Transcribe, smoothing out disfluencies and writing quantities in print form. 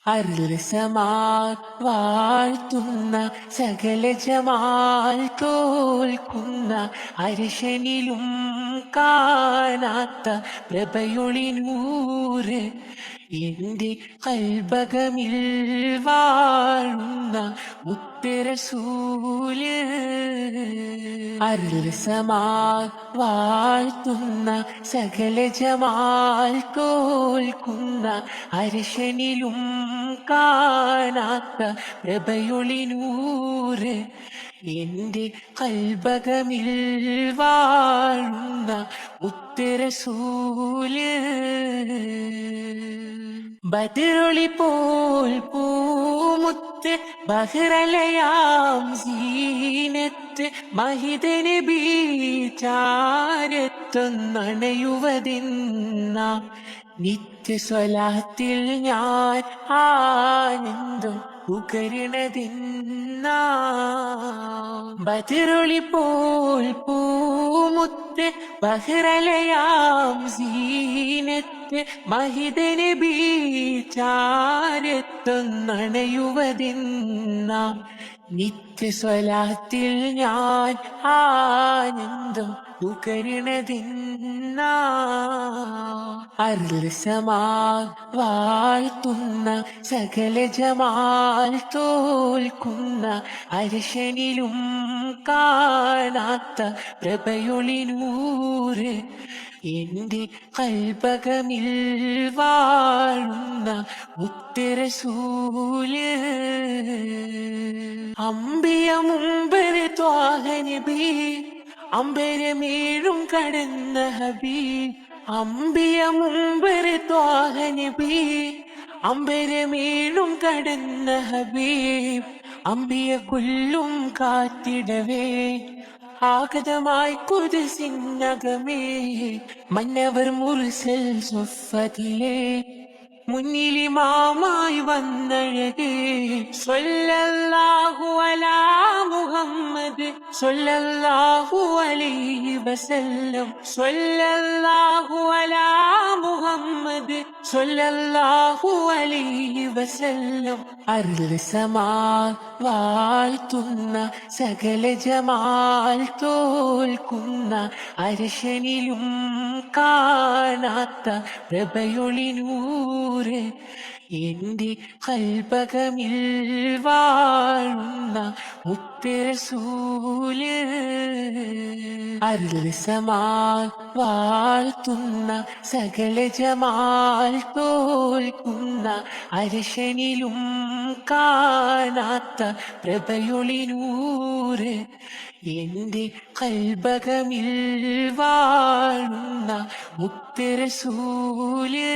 അരുളസമാൽ വാഴ്ത്തുന്ന സകല ജമാൽ തോൽക്കുന്ന അരിശനിലും കാണാത്ത പ്രഭയൊളിനൂറ് എന്റെ കൽബകമിൽ വാഴുന്ന മുത്തറസൂല് അരുളസമാൽ വാഴ്ത്തുന്ന സകല ജമാൽ തോൽക്കുന്ന അരിശനിലും കാണാത്ത പ്രഭയൊളിനൂറ് എന്റെ കൽബകമിൽ വാഴുന്ന മുത്തറസൂല് ബദറൊളി പോൽ പൂമുത്ത് ബഹ്റലയാം സീനത്ത് മഹിതന് ബീചാരത്തൊന്നണയുവതിന്ന നിത്യസ്വലാത്തിൽ ഞാൻ ആനന്ദം ഉകരണതിന്ന ബദറൊളി പോൽ പൂമുത്ത് ബഹ്റലയാം സീനത്ത് മഹിതന് ബീചാരത്തൊന്നണയുവതിന്ന നിത്യസ്വലാത്തിൽ ഞാൻ ആനന്ദം ഉകരണതിന്ന അരുളസമാൽ വാഴ്ത്തുന്ന സകല ജമാൽ തോൽക്കുന്ന അരിശനിലും കാണാത്ത പ്രഭയൊളിനൂറ് എന്റെ കൽബകമിൽ വാഴുന്ന മുത്തറസൂല് അമ്പിയ മുമ്പര് ത്വാഹ നബി അമ്പരമേഴും കടന്ന ഹബീബ് അമ്പിയ മുമ്പര് ത്വാഹ നബി അമ്പരമേഴും കടന്ന ഹബീബ് അമ്പിയ കൊല്ലും കാത്തിടവേ ആഗതമായി കുരിശിനകമേ മന്നവർ മുർസൽ സുഫത്തിലെ മുന്നിലിമാമായി വന്നഴകേ സ്വല്ലല്ലാഹു അലാ മുഹമ്മദ് സ്വല്ലല്ലാഹു അലൈഹി വസല്ലം സ്വല്ലല്ലാഹു അലാ മുഹമ്മദ് സ്വല്ലല്ലാഹു അലൈഹി വസല്ലം അരുളസമാൽ വാഴ്ത്തുന്ന സകല ജമാൽ തോൽക്കുന്ന അരിശനിലും കാണാത്ത പ്രഭയൊളിനൂറ് എന്റെ കൽബകമിൽ വാഴുന്ന മുത്തറസൂല് അരുളസമാൽ വാഴ്ത്തുന്ന സകല ജമാൽ തോൽക്കുന്ന അരിശനിലും കാണാത്ത പ്രഭയൊളിനൂറ് എന്റെ കൽബകമിൽ വാഴുന്ന മുത്തറസൂല്